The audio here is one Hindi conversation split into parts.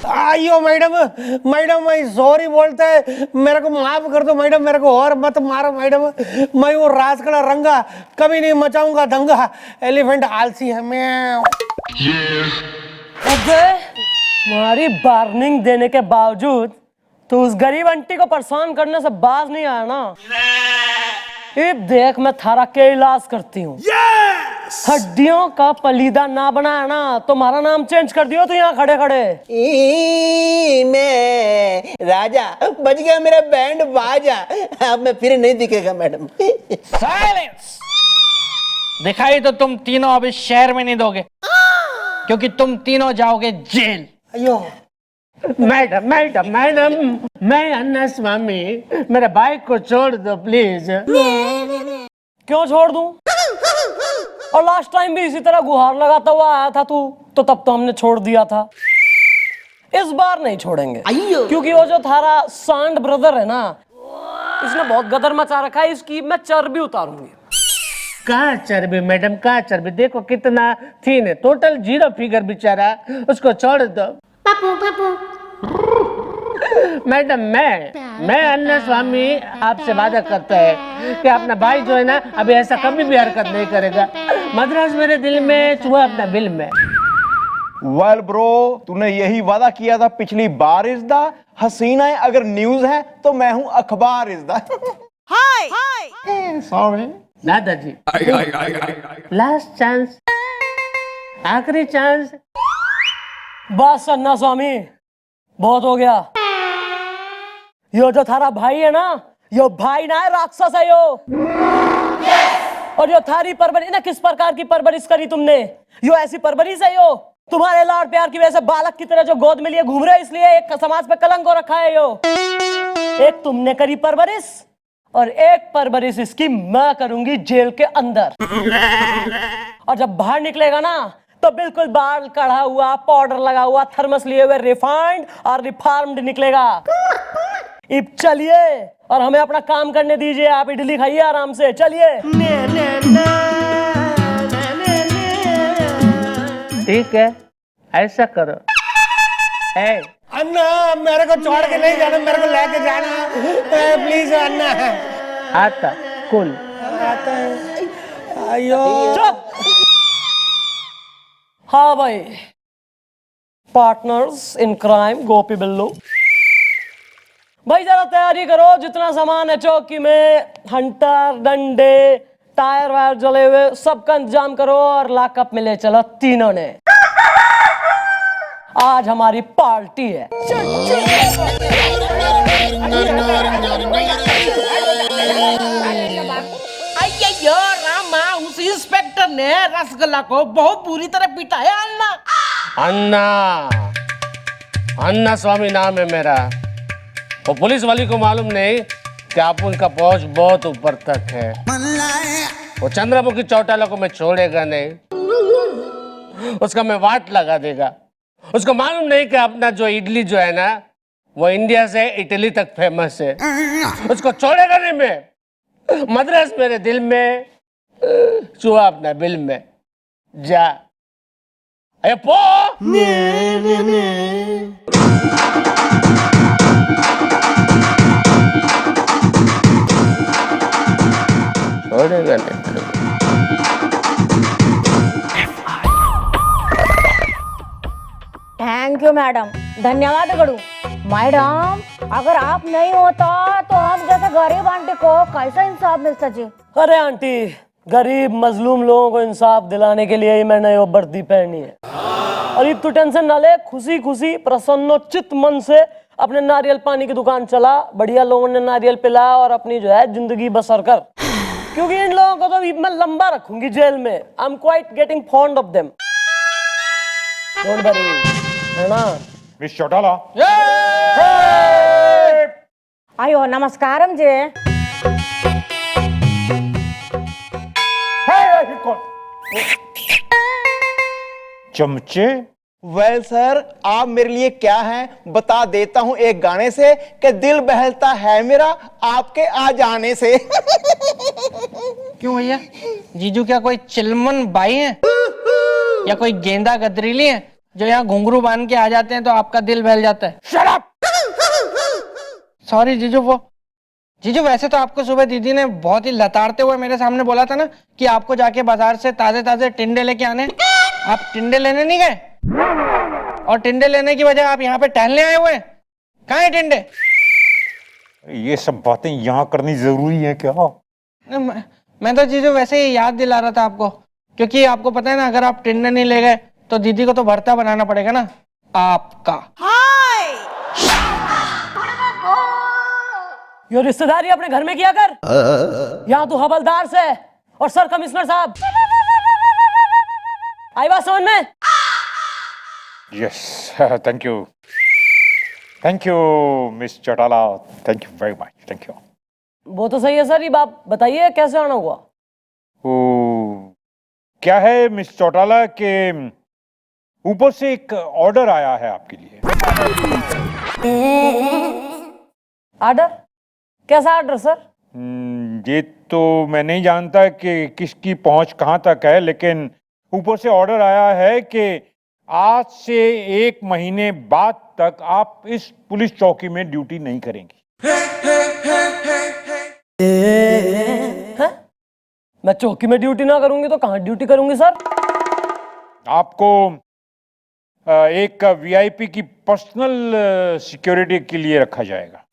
आइयो मैडम, मैडम मैं सॉरी बोलते हैं, मेरे को माफ कर दो मैडम, मेरे को और मत मारो मैडम। मैं वो राजकड़ा रंगा कभी नहीं मचाऊंगा दंगा। एलिफेंट आलसी है मैं। अबे तुम्हारी वार्निंग देने के बावजूद तो उस गरीब आंटी को परेशान करने से बाज नहीं आया ना। ये देख मैं थारा के इलाज करती हूँ। हड्डियों का पलीदा ना बनाया ना तुम्हारा नाम चेंज कर दियो तो यहाँ खड़े खड़े। मैं राजा बच गया, मेरा बैंड बाजा। अब मैं फिर नहीं दिखेगा मैडम। साइलेंस। दिखाई तो तुम तीनों अब इस शहर में नहीं दोगे, क्योंकि तुम तीनों जाओगे जेल। अयो मैडम मैडम मैडम, मैं अन्ना स्वामी, मेरे बाइक को छोड़ दो प्लीज। क्यों छोड़ दूं? और लास्ट टाइम भी इसी तरह गुहार लगाता हुआ आया था तू, तो तब तो हमने छोड़ दिया था। इस बार नहीं छोड़ेंगे, क्योंकि वो जो थारा सांड ब्रदर है ना, इसने बहुत गदर मचा रखा है। इसकी मैं चर्बी उतारूंगी। कहाँ चर्बी मैडम, कहाँ चर्बी? देखो कितना थीन है, टोटल 0 फिगर बेचारा, उसको छोड़ दो। मैडम मैं अन्ना स्वामी आपसे वादा करता है कि अपना भाई जो है ना अभी ऐसा कभी भी हरकत नहीं करेगा। मद्रास मेरे दिल में, चूहा अपना बिल में। वेल ब्रो, तूने यही वादा किया था पिछली बार इज़दा। हसीना अगर न्यूज है तो मैं हूं अखबार इज़दा। सॉरी दादाजी, लास्ट चांस, आखिरी चांस। बस अन्ना स्वामी, बहुत हो गया। यो जो थारा भाई है ना, यो भाई ना है, राक्षस है यो। और यो थारी परवरिश ना, किस प्रकार की परवरिश करी तुमने? यो ऐसी परवरिश है यो, तुम्हारे लाड प्यार की वजह से बालक की तरह जो गोद में लिए घूम रहे, इसलिए एक समाज पे कलंक हो रखा है यो। एक तुमने करी परवरिश और एक परवरिश इसकी मैं करूंगी जेल के अंदर। और जब बाहर निकलेगा ना तो बिल्कुल बाल कढ़ा हुआ, पाउडर लगा हुआ, थर्मस लिए हुए, रिफाइंड और रिफार्म्ड निकलेगा। अब चलिए और हमें अपना काम करने दीजिए। आप इडली खाइए आराम से, चलिए। ठीक है, ऐसा करो। अन्ना मेरे को छोड़ के नहीं जाना, मेरे को लेके जाना प्लीज अन्ना। आता कुल आता है। अयो चुप। हाँ भाई, पार्टनर्स इन क्राइम गोपी बिल्लू, भाई जरा तैयारी करो। जितना सामान है चौकी में, हंटर, डंडे, टायर वायर जले हुए, सबका इंतजाम करो और लॉकअप में ले चलो तीनों ने। आज हमारी पार्टी है। अय्यो रामा, उस इंस्पेक्टर ने रसगुल्ला को बहुत बुरी तरह पीटा है। अन्ना अन्ना स्वामी नाम है मेरा। वो पुलिस वाली को मालूम नहीं कि आप उनका पहुंच बहुत ऊपर तक है। वो चंद्रमुखी चौटाला को मैं छोड़ेगा नहीं, उसका मैं वाट लगा देगा। उसको मालूम नहीं कि अपना जो इडली जो है ना, वो इंडिया से इटली तक फेमस है। उसको छोड़ेगा नहीं मैं। मद्रास मेरे दिल में, चूहा अपना बिल में। जा अरे पो। छोड़ेगा नहीं। थैंक यू मैडम, धन्यवाद गड़ू। मैडम अगर आप नहीं होता तो हम जैसे गरीब आंटी को कैसा इंसाफ मिलता जी? अरे आंटी, गरीब मजलूम लोगों को इंसाफ दिलाने के लिए ही मैंने ये वर्दी पहनी है। और ये तू टेंशन ना ले, खुशी खुशी प्रसन्नोचित मन से अपने नारियल पानी की दुकान चला। बढ़िया लोगों ने नारियल पिला और अपनी जो है जिंदगी बसर कर, क्योंकि इन लोगों को तो मैं लंबा रखूंगी जेल में। I am quite getting fond of them. Don't worry, है ना मिस चौटाला? अयो नमस्कारम जी। चमचे? वेल सर, आप मेरे लिए क्या हैं बता देता हूं एक गाने से कि दिल बहलता है मेरा आपके आ जाने से। क्यों भैया, जीजू क्या कोई चिलमन बाई है या कोई गेंदा गदरीली है जो यहाँ घुंघरू बांध के आ जाते हैं तो आपका दिल बहल जाता है। Shut up. सॉरी जीजू, वो जीजू वैसे तो आपको सुबह दीदी ने बहुत ही लताड़ते हुए मेरे सामने बोला था ना कि आपको जाके बाजार से ताजे ताजे टिंडे लेके आने। आप टिंडे लेने नहीं गए, और टिंडे लेने की वजह आप यहाँ पे टहलने आए हुए हैं। कहाँ है टिंडे? ये सब बातें यहाँ करनी जरूरी है क्या? मैं तो जीजू वैसे ही याद दिला रहा था आपको, क्योंकि आपको पता है ना, अगर आप टिंडे नहीं ले गए तो दीदी को तो भरता बनाना पड़ेगा ना आपका। ये रिश्तेदारी अपने घर में किया कर। यहाँ तो हवलदार से और सर कमिश्नर साहब। आई बात समझ में? Yes, thank you miss Chautala, thank you very much, thank you. वो तो सही है सर, ये बात बताइए कैसे आना हुआ? ओ, क्या है मिस चौटाला के ऊपर से एक ऑर्डर आया है आपके लिए। ऑर्डर? कैसा ऑर्डर सर? ये तो मैं नहीं जानता कि किसकी पहुंच कहां तक है, लेकिन ऊपर से ऑर्डर आया है कि आज से 1 महीने बाद तक आप इस पुलिस चौकी में ड्यूटी नहीं करेंगी। है? मैं चौकी में ड्यूटी ना करूंगी तो कहां ड्यूटी करूंगी सर? आपको एक वीआईपी की पर्सनल सिक्योरिटी के लिए रखा जाएगा।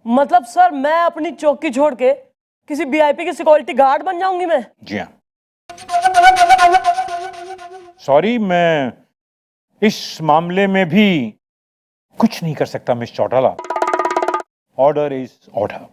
मतलब सर मैं अपनी चौकी छोड़ के किसी वीआईपी की सिक्योरिटी गार्ड बन जाऊंगी मैं? जी हाँ। सॉरी, मैं इस मामले में भी कुछ नहीं कर सकता miss Chautala. Order is order.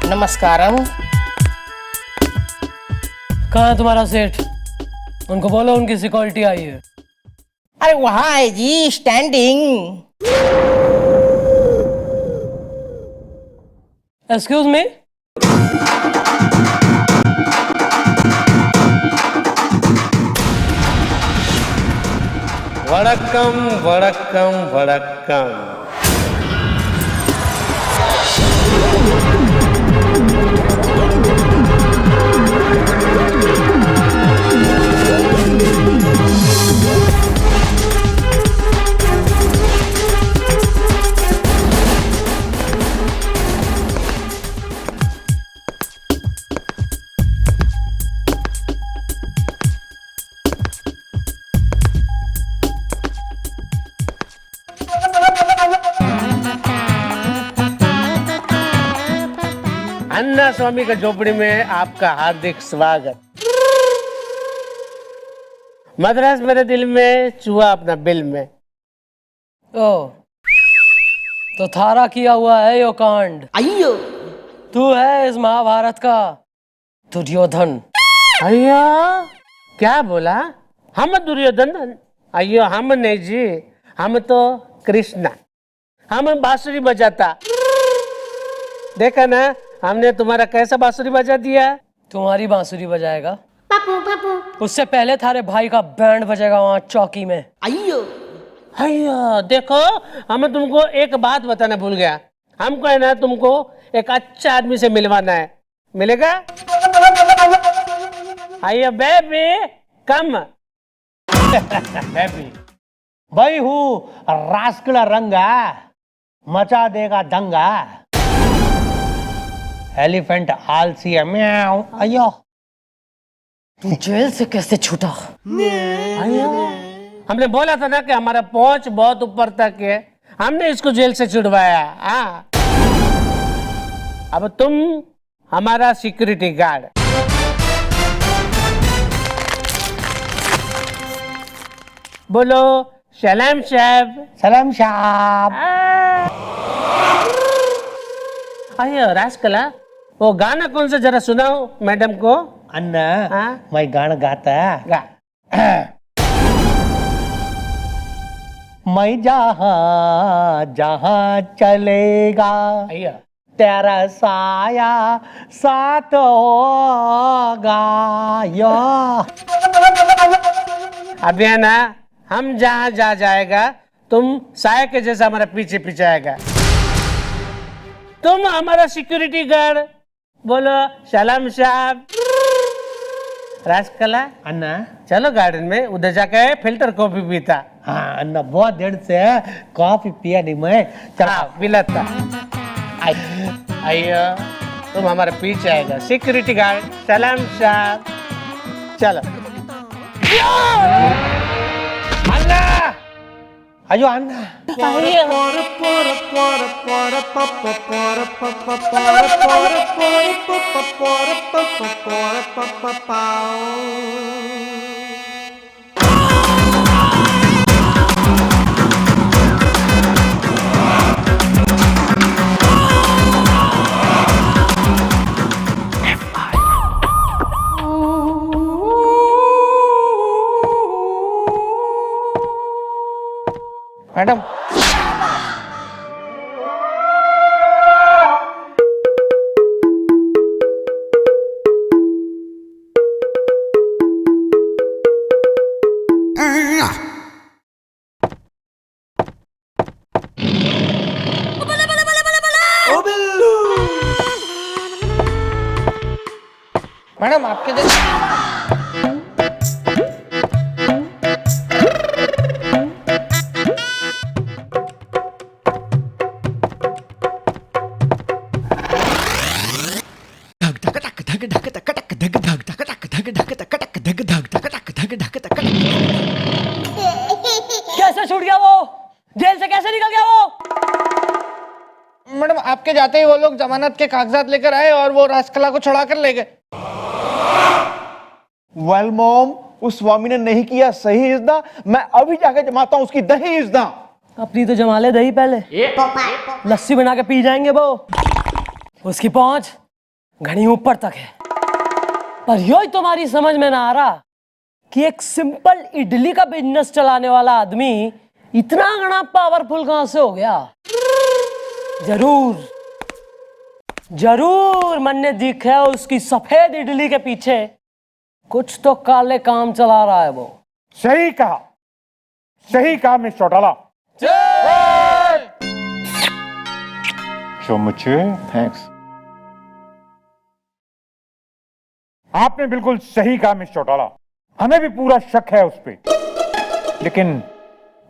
नमस्कारम। कहाँ है तुम्हारा सेठ? उनको बोलो उनकी सिक्योरिटी आई है। अरे वहां है जी, स्टैंडिंग। Excuse me. वड़क्कम वड़क्कम वड़क्कम। अन्ना स्वामी का झोपड़ी में आपका हार्दिक स्वागत। मद्रास मेरे दिल में, चूहा अपना बिल में। ओ तो थारा किया हुआ है यो कांड। अयो, तू है इस महाभारत का दुर्योधन। अयो क्या बोला? हम दुर्योधन? अयो हम नहीं जी, हम तो कृष्णा। हम बांसुरी बजाता। देखा ना, हमने तुम्हारा कैसा बांसुरी बजा दिया। तुम्हारी बांसुरी बजाएगा? उससे पहले थारे भाई का बैंड बजेगा वहां चौकी में। अयो अयो देखो, हम तुमको एक बात बताना भूल गया। हमको है ना तुमको एक अच्छा आदमी से मिलवाना है। मिलेगा? अयो बेबी कम। बेबी भाई हूँ रास्कला रंगा, मचा देगा दंगा। एलिफेंट आलसी है, म्याऊ। अयो तू जेल से कैसे छूटा? हमने बोला था ना कि हमारा पहुंच बहुत ऊपर तक है। हमने इसको जेल से छुड़वाया। हाँ, अब तुम हमारा सिक्योरिटी गार्ड। बोलो सलाम साहब। सलाम साहब। अयो राजकला, वो गाना कौन सा जरा सुनाओ मैडम को। अन्ना हाँ? मैं गाना गाता गा। मैं जहां जहां चलेगा भैया तेरा साया साथ होगा या। अब ये ना हम जहां जा जाएगा तुम साय के जैसा हमारा पीछे पीछे आएगा। तुम हमारा सिक्योरिटी गार्ड, बोलो सलाम साहब। राजकला अन्ना चलो गार्डन में, उधर जाके फिल्टर कॉफी पीता। हाँ अन्ना बहुत देर से कॉफी पिया नहीं मैं। चला पिलाता। आइयो तुम हमारे पीछे आएगा, सिक्योरिटी गार्ड सलाम साहब। चलो अल्लाह अयो अन्ना मैडम मैडम आपके कैसे छूट गया वो? जेल से कैसे निकल गया वो? मैडम आपके जाते ही वो लोग जमानत के कागजात लेकर आए और वो राजकला को छुड़ा कर ले गए। वेल मॉम, उस स्वामी ने नहीं किया सही इज्दा। मैं अभी जाके जमाता हूं उसकी दही इज्दा। अपनी तो जमा ले दही पहले, लस्सी बना के पी जाएंगे वो। उसकी पहुंच घनी ऊपर तक है। पर यो तुम्हारी समझ में ना आ रहा कि एक सिंपल इडली का बिजनेस चलाने वाला आदमी इतना घना पावरफुल कहां से हो गया। जरूर जरूर मन ने दिखा उसकी सफेद इडली के पीछे कुछ तो काले काम चला रहा है वो। सही कहा मिस चौटाला। थैंक्स। आपने बिल्कुल सही कहा मिस चौटाला, हमें भी पूरा शक है उस पे, लेकिन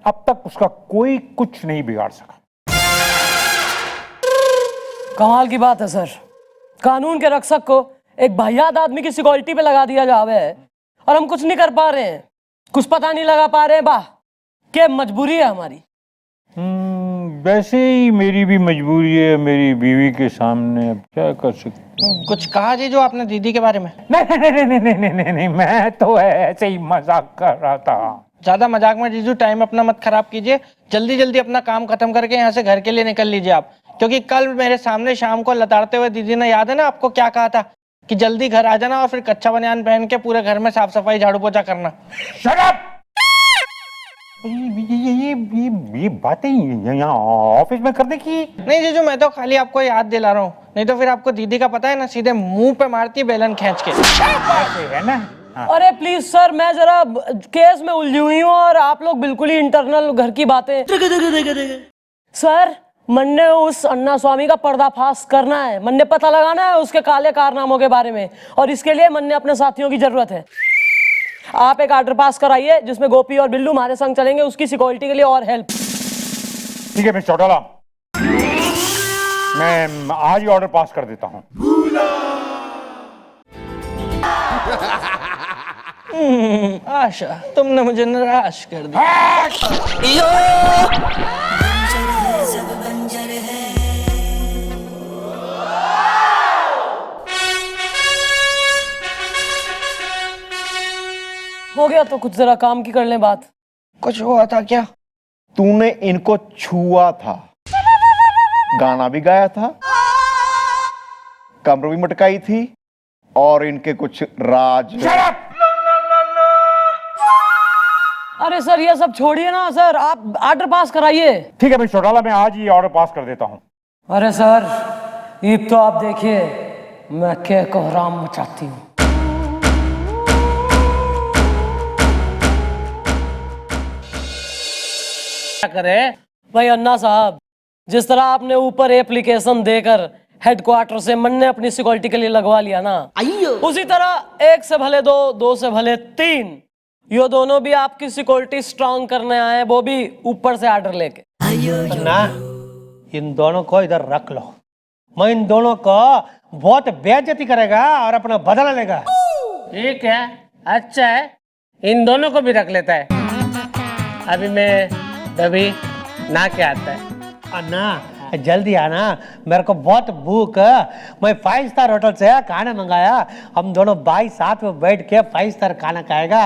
अब तक उसका कोई कुछ नहीं बिगाड़ सका। कमाल की बात है सर, कानून के रक्षक को एक वाहियात आदमी की सिक्योरिटी पे लगा दिया जावे है और हम कुछ नहीं कर पा रहे हैं, कुछ पता नहीं लगा पा रहे हैं। वाह क्या मजबूरी है हमारी। वैसे ही मेरी भी मजबूरी है मेरी बीवी के सामने, अब क्या कर सकते हैं। कुछ कहा जी जो आपने दीदी के बारे में? नहीं, मैं तो ऐसे ही मजाक कर रहा था। ज्यादा मजाक में जीजू टाइम अपना मत खराब कीजिए, जल्दी जल्दी अपना काम खत्म करके यहाँ से घर के लिए निकल लीजिए आप, क्योंकि कल मेरे सामने शाम को लताड़ते हुए दीदी ने, याद है ना आपको क्या कहा था कि जल्दी घर आ जाना और फिर कच्चा बनियान पहन के पूरे घर में साफ सफाई झाड़ू पोछा करना। Shut up! ये बातें यहाँ ऑफिस में करने की नहीं जीजू, मैं तो खाली आपको याद दिला रहा हूँ, नहीं तो फिर आपको दीदी का पता है ना, सीधे मुंह पे मारती है बेलन खींच के, है ना। अरे प्लीज सर, मैं जरा केस में उलझी हुई हूँ और आप लोग बिल्कुल ही इंटरनल घर की बातें। सर मन ने उस अन्ना स्वामी का पर्दाफाश करना है, मन ने पता लगाना है उसके काले कारनामों के बारे में, और इसके लिए मन ने अपने साथियों की जरूरत है। आप एक ऑर्डर पास कराइए जिसमें गोपी और बिल्लू हमारे संग चलेंगे, उसकी सिक्योरिटी के लिए और हेल्प। ठीक है मिस चौटाला, मैं आज ही ऑर्डर पास कर देता हूँ। आशा तुमने मुझे निराश कर दिया। हो गया तो कुछ जरा काम की कर लें बात। कुछ हुआ था क्या? तूने इनको छुआ था, गाना भी गाया था, कमर भी मटकाई थी और इनके कुछ राज। अरे सर ये सब छोड़िए ना सर, आप ऑर्डर पास कराइए। ठीक है मिस्टर चौटाला, मैं आज ही ऑर्डर पास कर देता हूँ। अरे सर ईद तो आप देखिए, मैं क्या कोहराम मचाती हूँ। क्या करे? भाई अन्ना साहब, जिस तरह आपने ऊपर एप्लीकेशन देकर हेडक्वार्टर से मन्ने अपनी सिक्योरिटी के लिए लगवा लिया ना, उसी तरह एक से भले दो, दो से भले तीन, ये दोनों भी आपकी सिक्योरिटी स्ट्रांग करने आए, वो भी ऊपर से ऑर्डर लेके। ना इन दोनों को इधर रख लो, मैं इन दोनों को बहुत बेइज्जती करेगा और अपना बदला लेगा। ठीक है, अच्छा है, इन दोनों को भी रख लेता है। अभी मैं दबी ना क्या आता है। अन्ना जल्दी आना, मेरे को बहुत भूख है। मैं 5 स्टार होटल से खाना मंगाया, हम दोनों भाई साथ में बैठ के 5 स्टार खाना खाएगा।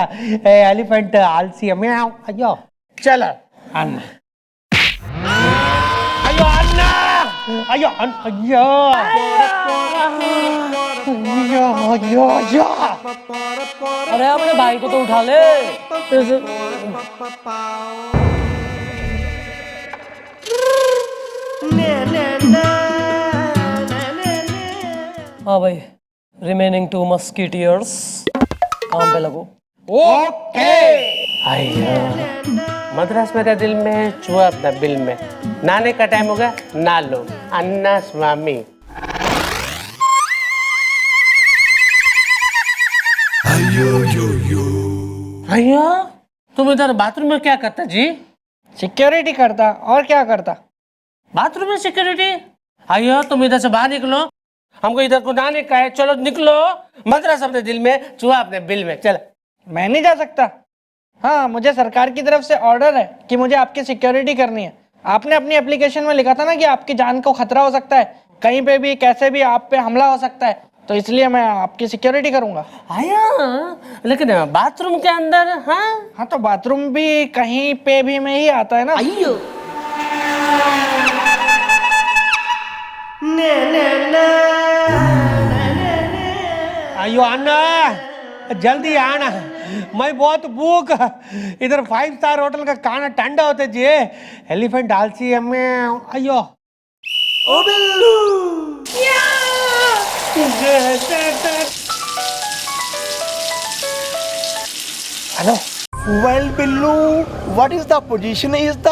एलिफेंट आलसी में अयो चलो अन्ना, अयो अन्ना, अयो अयो अयो अयो अयो। अरे अपने भाई को तो उठा ले। हाँ भाई, रिमेनिंग 2 मस्किटियर्स काम पे लगो। मद्रास मेरे दिल में, चुआ अपना बिल में, नाने का टाइम हो गया, ना लो अन्ना स्वामी। भैया तुम इधर बाथरूम में क्या करता जी? सिक्योरिटी करता और क्या करता। बाथरूम में सिक्योरिटी? आइयो तुम इधर से बाहर निकलो, हमको इधर को ना का है। चलो निकलो, मद्रास अपने दिल में, चुहा अपने बिल में। चल मैं नहीं जा सकता। हाँ, मुझे सरकार की तरफ से ऑर्डर है कि मुझे आपकी सिक्योरिटी करनी है। आपने अपनी एप्लीकेशन में लिखा था ना कि आपकी जान को खतरा हो सकता है, कहीं पे भी कैसे भी आप पे हमला हो सकता है, तो इसलिए मैं आपकी सिक्योरिटी करूंगा। आया लेकिन बाथरूम के अंदर? हाँ हाँ, तो बाथरूम भी कहीं पे भी में ही आता है ना। अयो अन्ना जल्दी आना, मैं बहुत भूख। इधर 5 स्टार होटल का खाना ठंडा होता जी। एलिफेंट आलसी में अयो ओ Billu. Hello well Billu, what is the position is the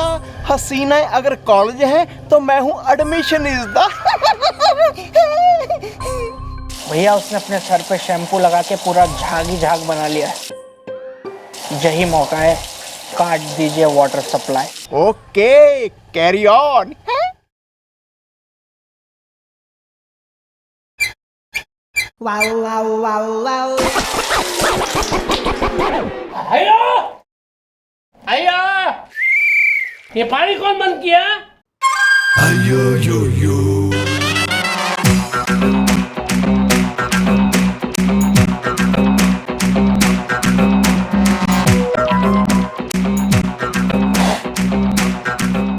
हसीना। अगर कॉलेज है तो मैं हूँ एडमिशन इज द। भैया उसने अपने सर पे शैम्पू लगा के पूरा झाग ही झाग बना लिया है। यही मौका है, काट दीजिए water supply. Okay carry on. आयो आयो, ये पानी कौन बंद किया? Ayo yo yo